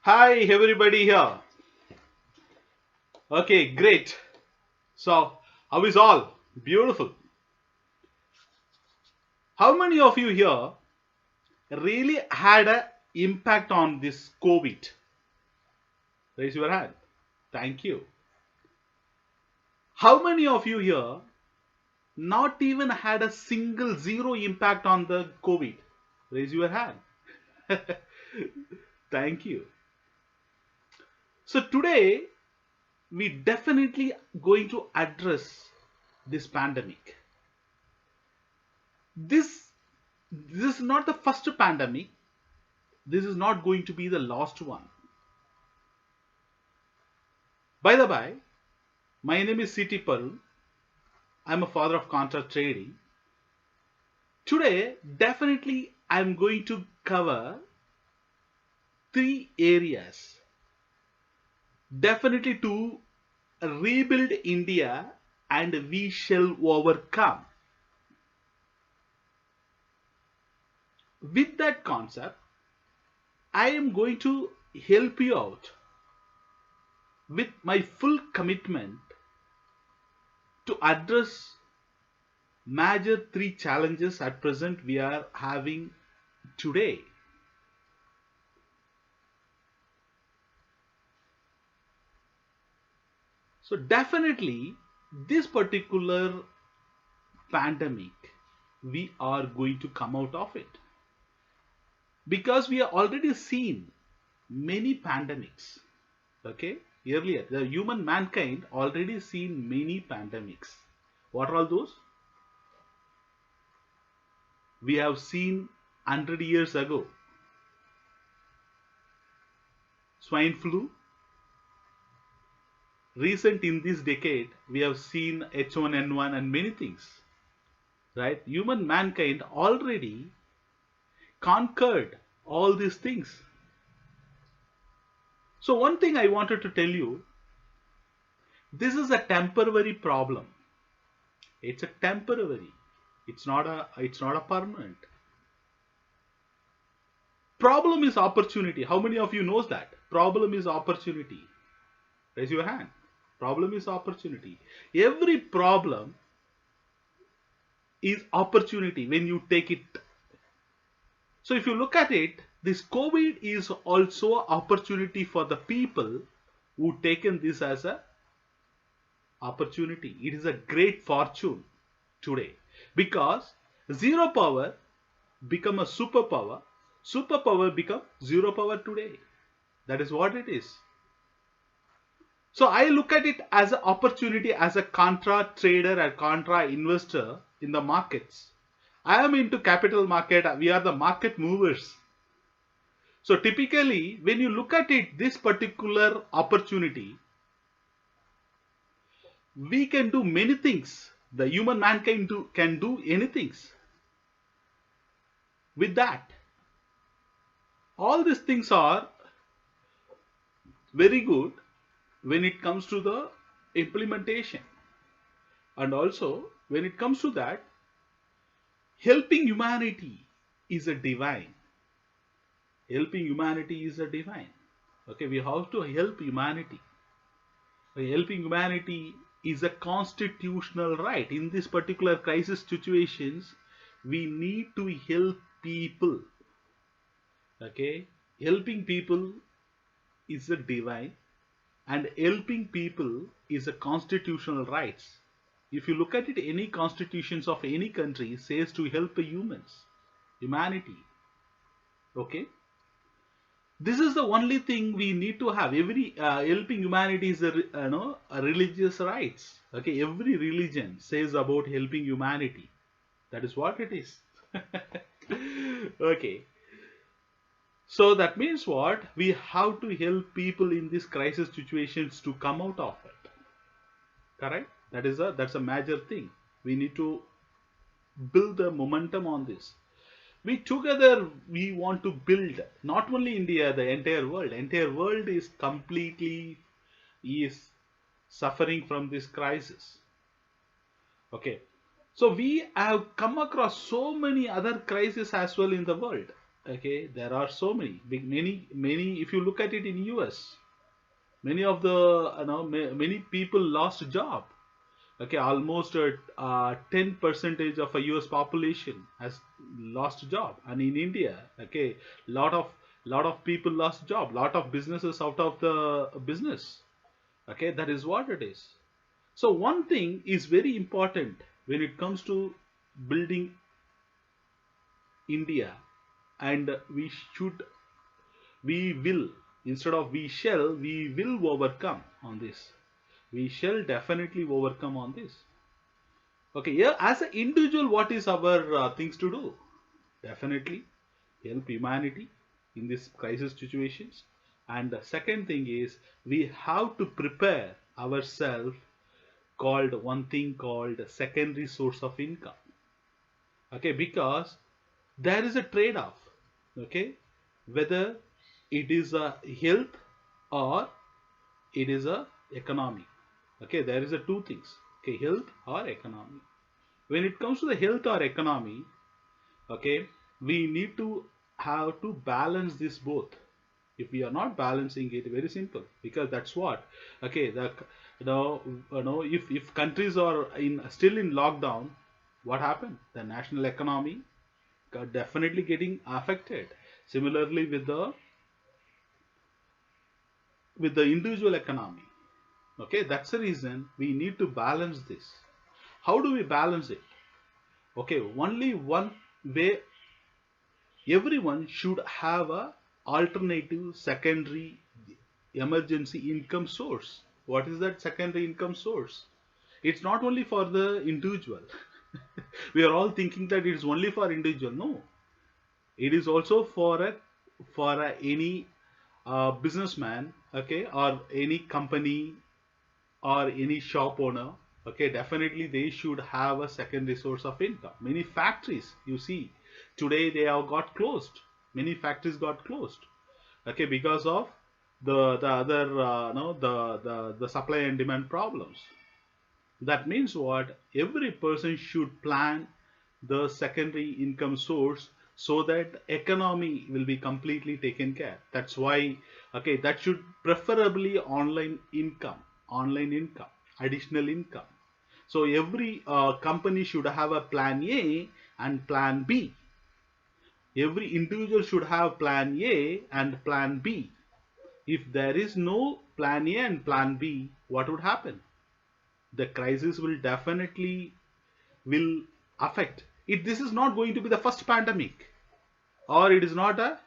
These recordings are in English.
Hi, everybody here. Okay, great. So, how is all? Beautiful. How many of you here really had a impact on this COVID? Raise your hand. Thank you. How many of you here not even had a single zero impact on the COVID? Raise your hand. Thank you. So today we definitely going to address this pandemic. This this is not the first pandemic. This is not going to be the last one. By the by, my name is CT Parul. I'm a father of contract trading. Today, definitely, I'm going to cover three areas. Definitely to rebuild India and we shall overcome. With that concept, I am going to help you out with my full commitment to address major three challenges at present we are having today. So definitely this particular pandemic we are going to come out of it because we have already seen many pandemics. Okay, earlier the human mankind already seen many pandemics. What are all those? We have seen 100 years ago swine flu. Recent in this decade we have seen H1N1 and many things, right? Human mankind already conquered all these things. So one thing I wanted to tell you, this is a temporary problem. It's a temporary. It's not a permanent. Problem is opportunity. How many of you knows that? Problem is opportunity. Raise your hand. Problem is opportunity. Every problem is opportunity when you take it. So if you look at it, this COVID is also opportunity for the people who taken this as a opportunity. It is a great fortune today because zero power become a superpower. Superpower become zero power today. That is what it is. So I look at it as an opportunity as a contra trader or contra investor in the markets. I am into capital market. We are the market movers. So typically, when you look at it, this particular opportunity, we can do many things. The human mankind can do anything with that. All these things are very good when it comes to the implementation. And also, when it comes to that, helping humanity is a divine. Helping humanity is a divine. Okay, we have to help humanity. Helping humanity is a constitutional right. In this particular crisis situations, we need to help people. Okay, helping people is a divine, and helping people is a constitutional rights. If you look at it, any constitutions of any country says to help the humanity. Okay, this is the only thing we need to have. Every helping humanity is a religious rights. Okay, every religion says about helping humanity. That is what it is. Okay, so that means what? We have to help people in these crisis situations to come out of it. Correct? That's a major thing. We need to build the momentum on this. We together we want to build not only India, the entire world is completely is suffering from this crisis. Okay, so we have come across so many other crises as well in the world. Okay, there are so many big, many. If you look at it in US, many of the many people lost job. Okay, almost 10 percentage of a US population has lost job. And in India, okay, lot of people lost job, lot of businesses out of the business. Okay, that is what it is. So one thing is very important when it comes to building India, and should we will, instead of we shall, we will overcome on this. We shall definitely overcome on this. Okay, yeah, as an individual, what is our things to do? Definitely help humanity in this crisis situations. And the second thing is we have to prepare ourselves, called one thing called secondary source of income. Okay, because there is a trade-off. Okay, whether it is a health or it is a economy. Okay, there is a two things. Okay, health or economy. When it comes to the health or economy, okay, we need to have to balance this both. If we are not balancing it, very simple, because that's what, okay, the if countries are in still in lockdown, what happened? The national economy got definitely getting affected. Similarly with the individual economy. Okay, that's the reason we need to balance this. How do we balance it? Okay, only one way. Everyone should have a alternative secondary emergency income source. What is that secondary income source? It's not only for the individual. We are all thinking that it is only for individual. No, it is also for any businessman, okay, or any company or any shop owner. Okay, definitely they should have a secondary source of income. Many factories, you see, today they have got closed. Many factories got closed. Okay, because of the other no the supply and demand problems. That means what? Every person should plan the secondary income source so that economy will be completely taken care. That's why, okay, that should preferably online income, additional income. So every company should have a plan A and plan B. Every individual should have plan A and plan B. If there is no plan A and plan B, what would happen? The crisis will definitely will affect it. This is not going to be the first pandemic, or it is not a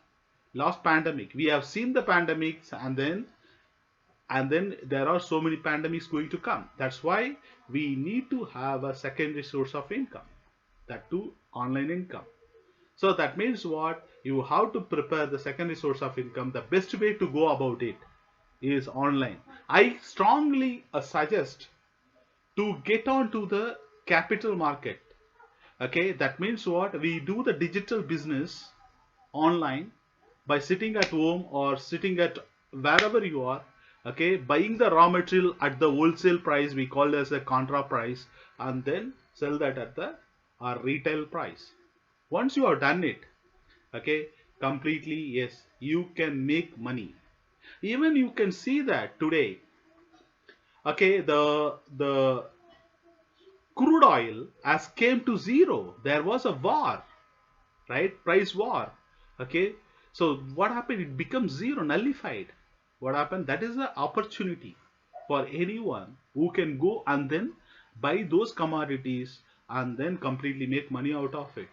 last pandemic. We have seen the pandemics, and then there are so many pandemics going to come. That's why we need to have a secondary source of income, that too online income. So that means what? You have to prepare the secondary source of income. The best way to go about it is online. I strongly suggest to get on to the capital market. Okay, that means what? We do the digital business online by sitting at home or sitting at wherever you are. Okay, buying the raw material at the wholesale price, we call it as a contra price, and then sell that at the retail price. Once you have done it, okay, completely, yes, you can make money. Even you can see that today, okay, the crude oil has came to zero. There was a war, right? Price war. Okay, so what happened? It becomes zero, nullified. What happened? That is the opportunity for anyone who can go and then buy those commodities and then completely make money out of it.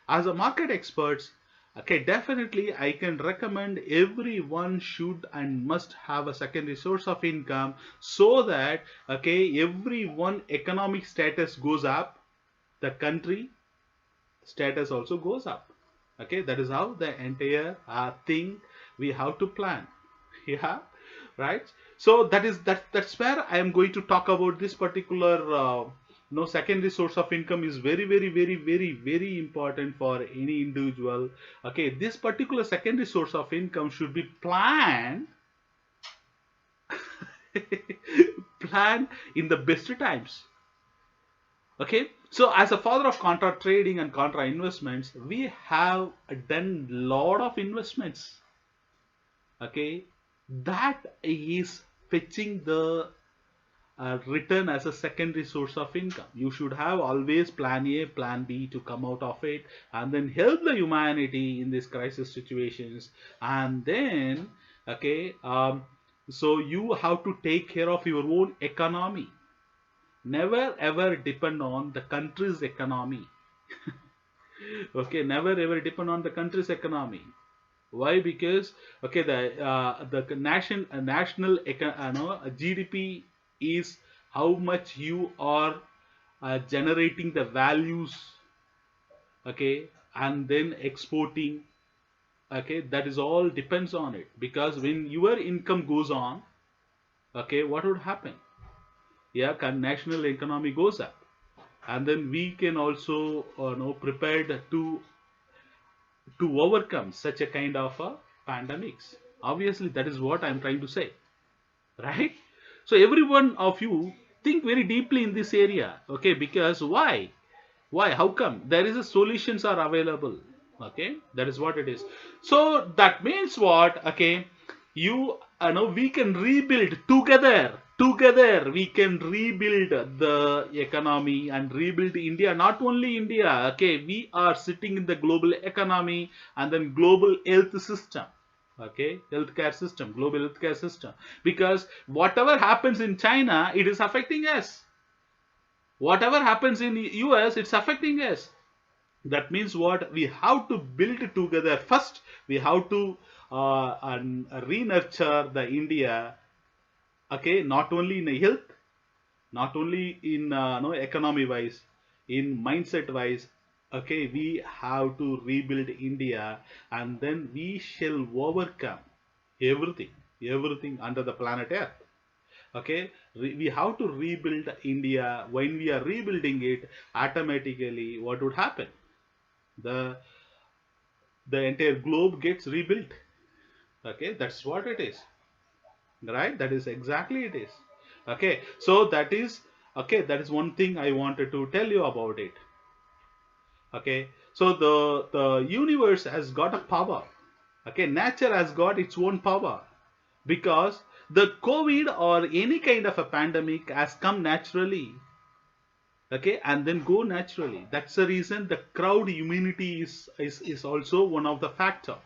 As a market experts, okay, definitely I can recommend everyone should and must have a secondary source of income, so that, okay, everyone economic status goes up, the country status also goes up. Okay, that is how the entire thing we have to plan. Yeah, right. So that's where I am going to talk about this particular secondary source of income is very, very, very, very, very important for any individual. Okay, this particular secondary source of income should be planned planned in the best times. Okay, so as a father of contra trading and contra investments, we have done lot of investments. Okay, that is fetching the return as a secondary source of income. You should have always plan A, plan B to come out of it, and then help the humanity in these crisis situations. And then, okay, so you have to take care of your own economy. Never ever depend on the country's economy. Okay, never ever depend on the country's economy. Why? Because okay, the national no, GDP is how much you are generating the values, okay, and then exporting. Okay, that is all depends on it. Because when your income goes on, okay, what would happen? Yeah, national economy goes up, and then we can also know prepared to overcome such a kind of pandemics. Obviously, that is what I'm trying to say, right? So every one of you think very deeply in this area, okay? Because why? How come? There is a solutions are available, okay? That is what it is. So that means what? Okay, you know we can rebuild together. Together we can rebuild the economy and rebuild India. Not only India, okay? We are sitting in the global economy and then global health system, okay, healthcare system, global healthcare system, because whatever happens in China, it is affecting us. Whatever happens in US, it's affecting us. That means what? We have to build together. First we have to re-nurture the India, okay, not only in health, not only in no economy wise, in mindset wise. Okay, we have to rebuild India, and then we shall overcome everything, everything under the planet earth. Okay, we have to rebuild India. When we are rebuilding it, automatically what would happen? The the entire globe gets rebuilt. Okay, that's what it is, right? That is exactly it is. Okay, so that is, okay, that is one thing I wanted to tell you about it. Okay, so the universe has got a power. Okay, nature has got its own power, because the COVID or any kind of a pandemic has come naturally, okay, and then go naturally. That's the reason the crowd immunity is also one of the factor.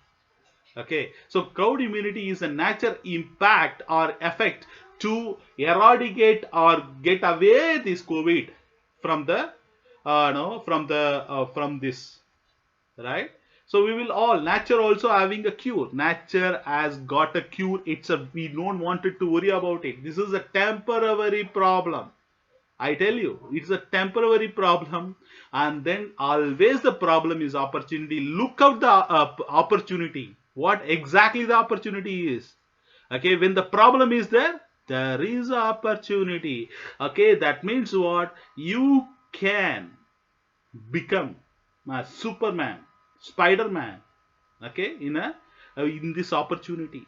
Okay, so crowd immunity is a natural impact or effect to eradicate or get away this COVID from the no from this, right? So we will all, nature also having a cure. Nature has got a cure. It's a, we don't want it to worry about it. This is a temporary problem. I tell you, it's a temporary problem, and then always the problem is opportunity. Look out the opportunity. What exactly the opportunity is? Okay, when the problem is there, there is opportunity. Okay, that means what? You can become a Superman, Spider-Man. Okay, in this opportunity.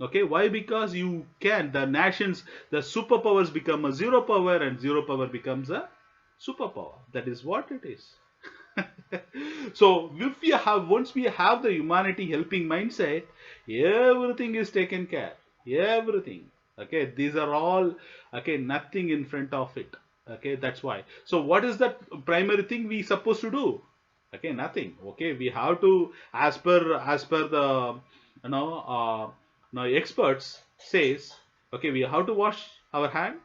Okay, why? Because you can, the nations, the superpowers become a zero power, and zero power becomes a superpower. That is what it is. So if we have, once we have the humanity helping mindset, everything is taken care, everything. Okay, these are all, okay, nothing in front of it. Okay, that's why. So what is the primary thing we supposed to do? Okay, nothing. Okay, we have to, as per the you know now experts says, okay, we have to wash our hand,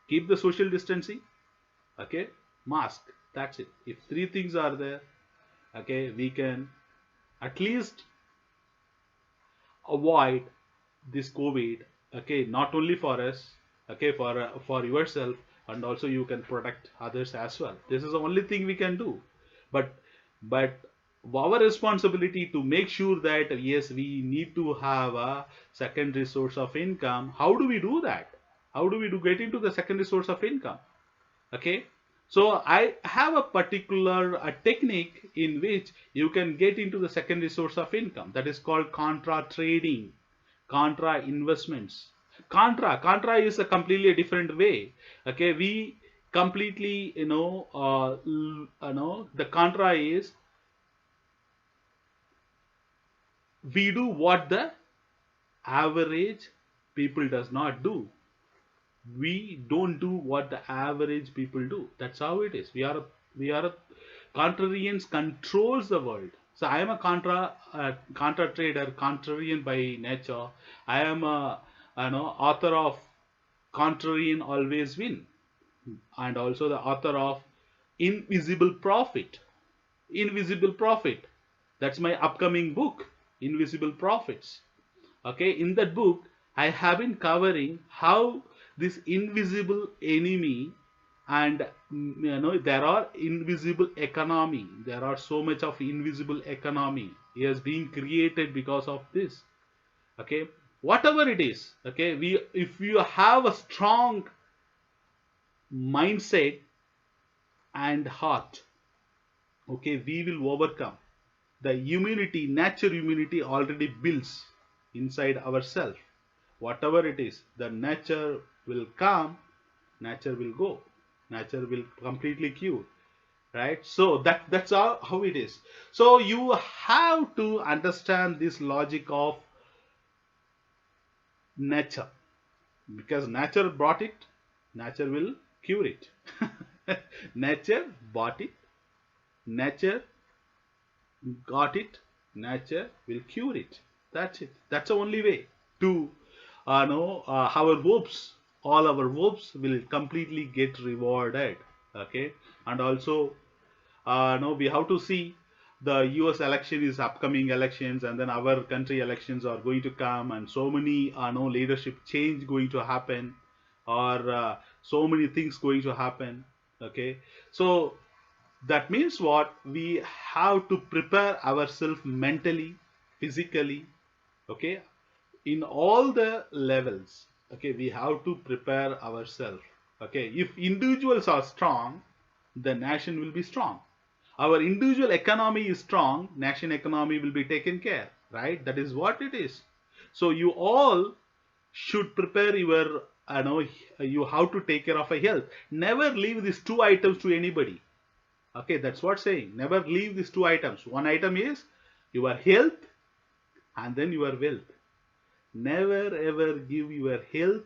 keep the social distancing, okay, mask. That's it. If three things are there, okay, we can at least avoid this COVID. Okay, not only for us, okay, for yourself, and also you can protect others as well. This is the only thing we can do. But but our responsibility to make sure that yes, we need to have a secondary source of income. How do we do that? How do we do get into the secondary source of income? Okay, so I have a particular technique in which you can get into the secondary source of income. That is called contra trading, contra investments. Contra is a completely different way. Okay, we completely, the contra is we do what the average people does not do. We don't do what the average people do. That's how it is. We are a contrarians controls the world. So I am a contra trader, contrarian by nature. I am a, author of contrarian always win, and also the author of invisible profit. Invisible profit, that's my upcoming book, Invisible Profits. Okay, in that book I have been covering how this invisible enemy, and there are invisible economy, there are so much of invisible economy has been created because of this. Okay, whatever it is, okay, we if you have a strong mindset and heart, okay, we will overcome. The immunity, nature immunity already builds inside ourselves. Whatever it is, the nature will come, nature will go, nature will completely cure, right? So that's how it is. So you have to understand this logic of nature, because nature brought it, nature will cure it. Nature bought it, nature got it, nature will cure it. That's it. That's the only way to know our hopes, all our hopes will completely get rewarded. Okay, and also no, we have to see the US election is upcoming elections, and then our country elections are going to come, and so many no leadership change going to happen, or so many things going to happen. Okay, so that means what, we have to prepare ourselves mentally, physically, okay, in all the levels. Okay, we have to prepare ourselves. Okay, if individuals are strong, the nation will be strong. Our individual economy is strong, nation economy will be taken care, right? That is what it is. So you all should prepare your you have to take care of a health. Never leave these two items to anybody. Okay, that's what saying. Never leave these two items. One item is your health, and then your wealth. Never ever give your health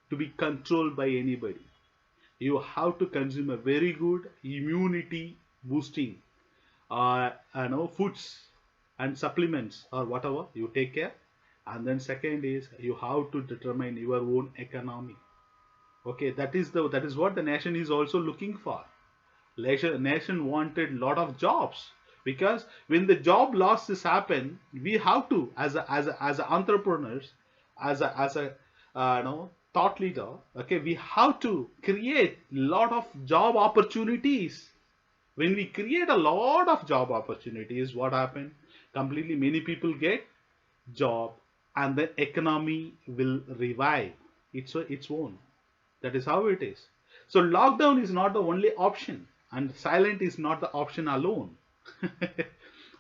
to be controlled by anybody. You have to consume a very good immunity boosting foods and supplements or whatever you take care. And then second is you have to determine your own economy. Okay, that is what the nation is also looking for. Nation wanted lot of jobs, because when the job losses happen, we have to, as a entrepreneurs, as a thought leader, okay, we have to create lot of job opportunities. When we create a lot of job opportunities, what happen, completely many people get job, and the economy will revive its own. That is how it is. So lockdown is not the only option, and silent is not the option alone.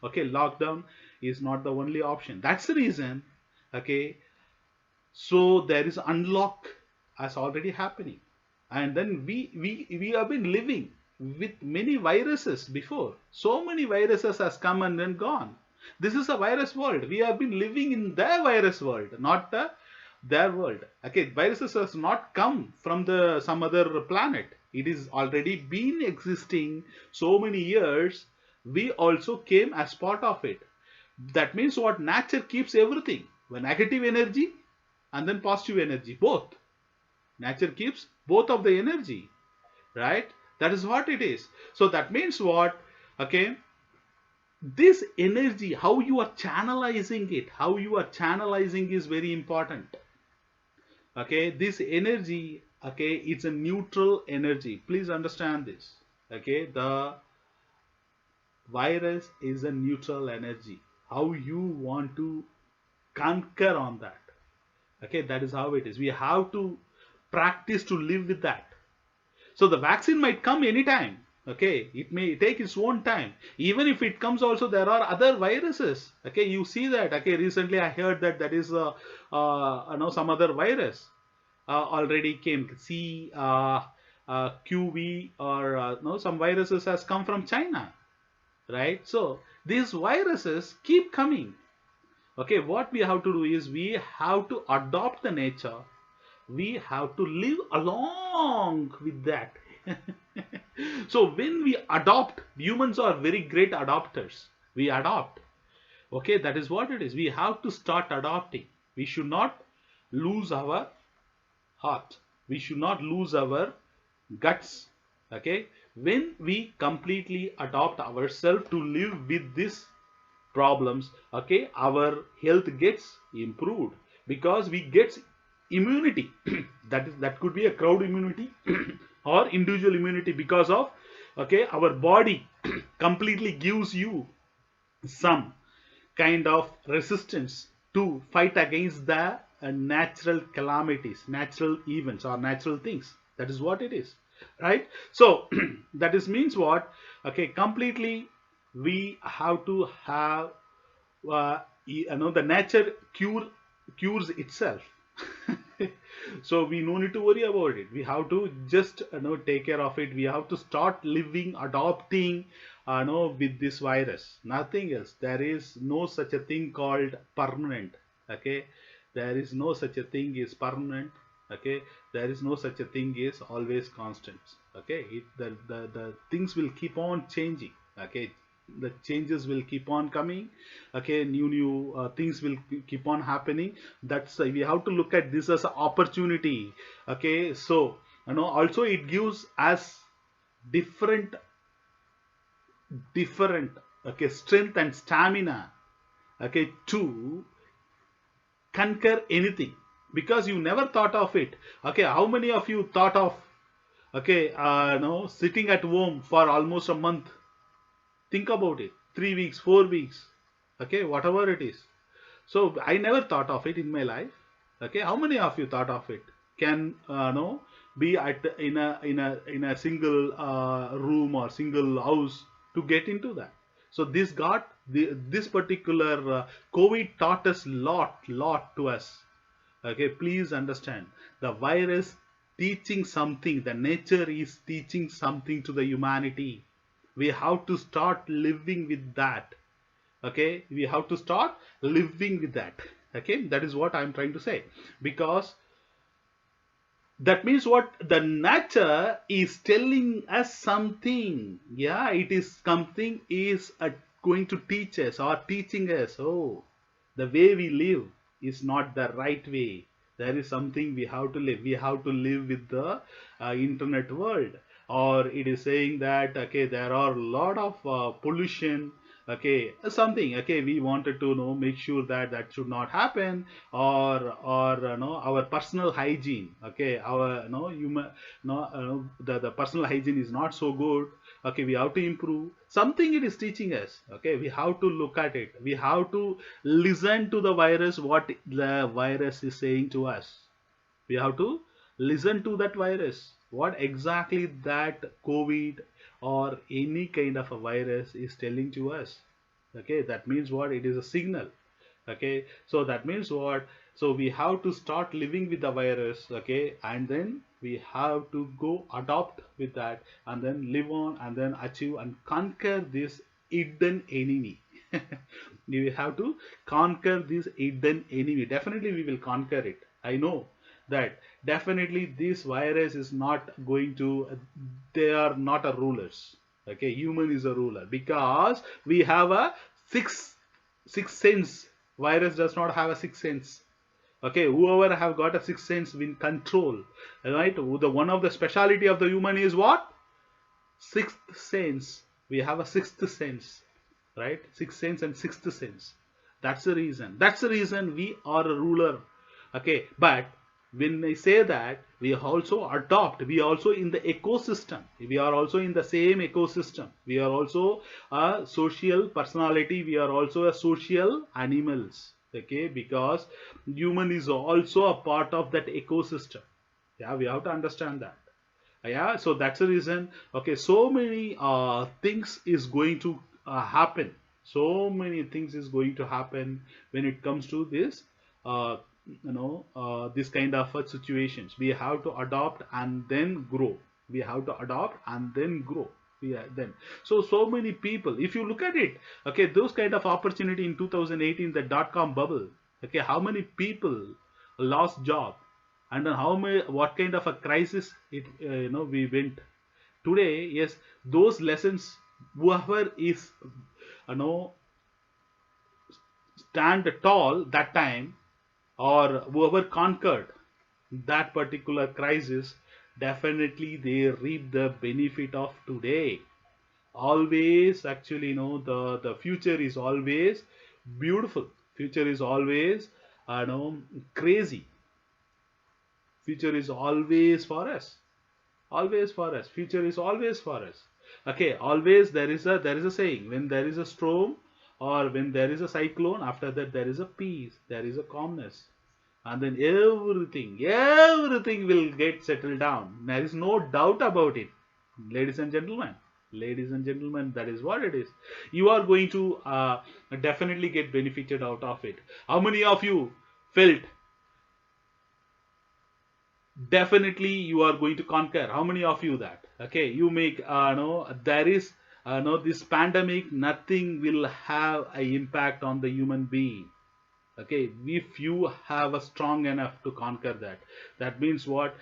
Okay, lockdown is not the only option. That's the reason. Okay, so there is unlock as already happening, and then we have been living with many viruses before. So many viruses has come and then gone. This is a virus world. We have been living in their virus world, not their world. Okay, viruses has not come from the some other planet. It is already been existing so many years. We also came as part of it. That means what, nature keeps everything, the negative energy and then positive energy, both. Nature keeps both of the energy, right? That is what it is. So that means what, okay, this energy, how you are channelizing it, how you are channelizing is very important. Okay, this energy, okay, it's a neutral energy, please understand this. Okay, the virus is a neutral energy. How you want to conquer on that, okay, that is how it is. We have to practice to live with that. So the vaccine might come anytime. Okay, it may take its own time. Even if it comes, also there are other viruses. Okay, you see that. Okay, recently I heard that that is some other virus already came. See, QV or no, some viruses has come from China, right? So these viruses keep coming. Okay, what we have to do is we have to adopt the nature. We have to live along with that. So when we adopt, humans are very great adopters. We adopt. Okay, that is what it is. We have to start adopting. We should not lose our heart. We should not lose our guts. Okay, when we completely adopt ourselves to live with these problems, okay, our health gets improved because we get immunity. That could be a crowd immunity or individual immunity because of, okay, our body completely gives you some kind of resistance to fight against the natural calamities, natural events, or natural things. That is what it is, right? So that is means what? Okay, completely we have to have the nature cures itself. So we no need to worry about it. We have to just take care of it. We have to start living, adopting with this virus, nothing else. There is no such a thing called permanent. Okay, there is no such a thing is permanent. Okay, there is no such a thing is always constant. Okay, the things will keep on changing. Okay, the changes will keep on coming. Okay, new things will keep on happening. That's we have to look at this as an opportunity. Okay, so also it gives us different different, okay, strength and stamina, okay, to conquer anything, because you never thought of it. Okay, how many of you thought of, okay, no, sitting at home for almost a month? Think about it. 3 weeks, 4 weeks, okay, whatever it is. So I never thought of it in my life. Okay, how many of you thought of it? Can no be at in a single room or single house to get into that? So this particular COVID taught us lot to us. Okay, please understand, the virus teaching something. The nature is teaching something to the humanity. We have to start living with that. Okay, we have to start living with that. Okay, that is what I'm trying to say, because that means what, the nature is telling us something. Yeah, it is something is going to teach us or teaching us. Oh, the way we live is not the right way. There is something we have to live. We have to live with the internet world. Or it is saying that, okay, there are a lot of pollution. Okay, something, okay, we wanted to know, make sure that that should not happen. Or our personal hygiene. Okay, our human, the personal hygiene is not so good. Okay, we have to improve something. It is teaching us. Okay, we have to look at it. We have to listen to the virus, what the virus is saying to us. We have to listen to that virus, what exactly that COVID or any kind of a virus is telling to us. Okay, that means what, it is a signal. Okay, so that means what, so we have to start living with the virus. Okay, and then we have to go adopt with that, and then live on, and then achieve and conquer this hidden enemy. We have to conquer this hidden enemy. Definitely we will conquer it. I know that definitely this virus is not going to, they are not a rulers. Okay, human is a ruler, because we have a sixth sense. Virus does not have a sixth sense. Okay, whoever have got a sixth sense will control, right? The one of the speciality of the human is what? Sixth sense. We have a sixth sense, right? Sixth sense and sixth sense. That's the reason we are a ruler. Okay, but when I say that, we also adopt, we also in the ecosystem, we are also in the same ecosystem. We are also a social personality. We are also a social animals. Okay, because human is also a part of that ecosystem. Yeah, we have to understand that. Yeah, so that's the reason. Okay, so many things is going to happen. So many things is going to happen when it comes to this this kind of situations. We have to adopt and then grow. We have to adopt and then grow. Then so many people, if you look at it, okay, those kind of opportunity in 2018, the dot-com bubble, okay, how many people lost job, and then how many, what kind of a crisis it we went today. Yes, those lessons, whoever is you know stand tall that time, or whoever conquered that particular crisis, definitely they reap the benefit of today. Always, actually, the future is always beautiful. Future is always crazy. Future is always for us. Always for us. Future is always for us. Okay, always there is a saying, when there is a storm or when there is a cyclone, after that there is a peace, there is a calmness, and then everything will get settled down. There is no doubt about it, ladies and gentlemen. Ladies and gentlemen, that is what it is. You are going to definitely get benefited out of it. How many of you felt definitely you are going to conquer? How many of you that, okay, you make no there is no this pandemic, nothing will have a impact on the human being. Okay, if you have a strong enough to conquer that, that means what,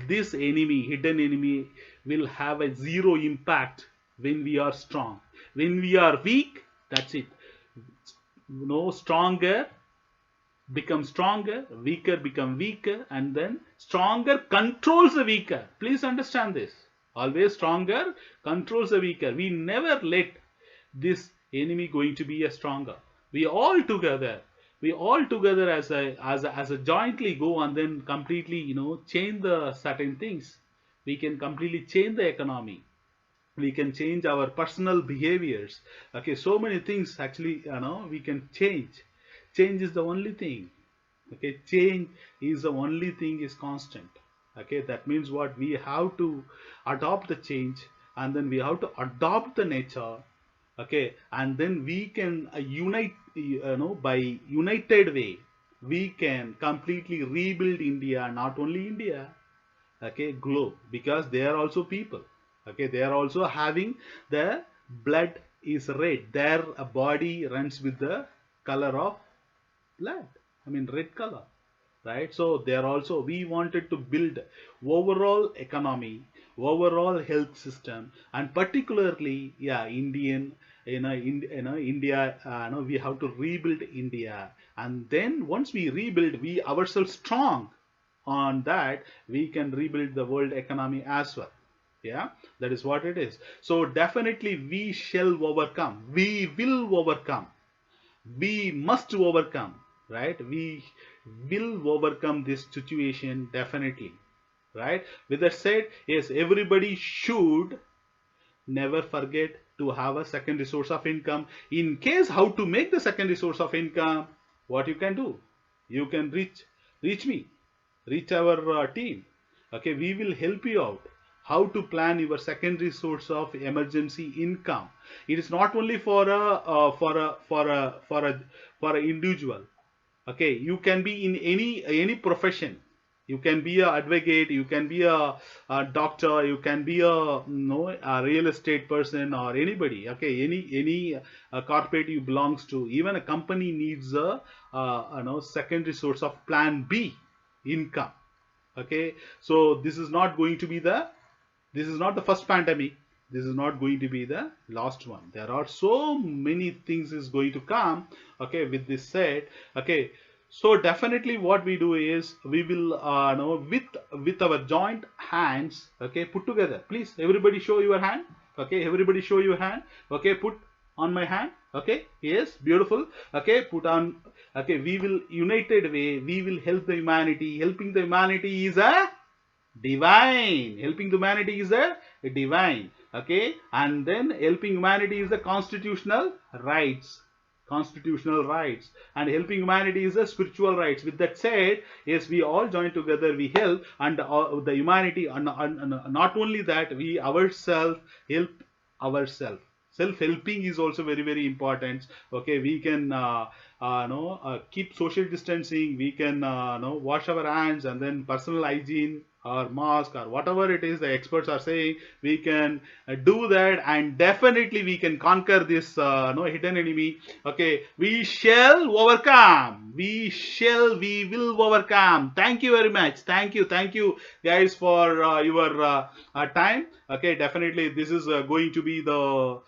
this enemy, hidden enemy, will have a zero impact. When we are strong, when we are weak, that's it. No, stronger become stronger, weaker become weaker, and then stronger controls the weaker. Please understand this. Always stronger controls the weaker. We never let this enemy going to be a stronger. We all together as a jointly go, and then completely change the certain things. We can completely change the economy. We can change our personal behaviors. Okay, so many things actually we can change is the only thing. Okay, change is the only thing is constant. Okay, that means what, we have to adopt the change, and then we have to adopt the nature. Okay, and then we can unite, by united way, we can completely rebuild India. Not only India, okay, globe, because they are also people. Okay, they are also having the blood is red, their body runs with the color of blood, I mean red color, right? So they are also, we wanted to build overall economy, overall health system, and particularly, yeah, Indian, India, we have to rebuild India. And then once we rebuild, we ourselves strong on that, we can rebuild the world economy as well. Yeah, that is what it is. So definitely we shall overcome, we will overcome, we must overcome, right? We will overcome this situation, definitely, right? With that said, yes, everybody should never forget to have a secondary source of income. In case, how to make the secondary source of income, what you can do, you can reach me, reach our team. Okay, we will help you out how to plan your secondary source of emergency income. It is not only for a individual. Okay, you can be in any profession. You can be a advocate, you can be a doctor, you can be a real estate person, or anybody. Okay, any corporate you belongs to, even a company needs a secondary source of plan B income. Okay, so this is not the first pandemic, this is not going to be the last one. There are so many things is going to come. Okay, with this said, okay, so definitely what we do is, we will with our joint hands, okay, put together. Please everybody show your hand. Okay, everybody show your hand. Okay, put on my hand. Okay, yes, beautiful. Okay, put on. Okay, we will united way, we will help the humanity. Helping the humanity is a divine. Helping humanity is a divine. Okay, and then helping humanity is the constitutional rights. Constitutional rights, and helping humanity is a spiritual rights. With that said, yes, we all join together, we help, and the humanity, and not only that, we ourselves help ourselves. Self-helping is also very very important. Okay, we can keep social distancing, we can wash our hands, and then personal hygiene or mask or whatever it is the experts are saying, we can do that, and definitely we can conquer this no hidden enemy. Okay, we shall overcome. We will overcome. Thank you very much. Thank you guys for your time. Okay, definitely this is going to be the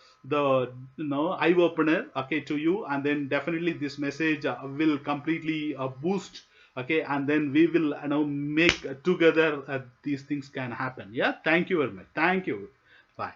eye opener, okay, to you, and then definitely this message will completely boost, okay, and then we will make together these things can happen. Yeah, thank you very much. Thank you. Bye.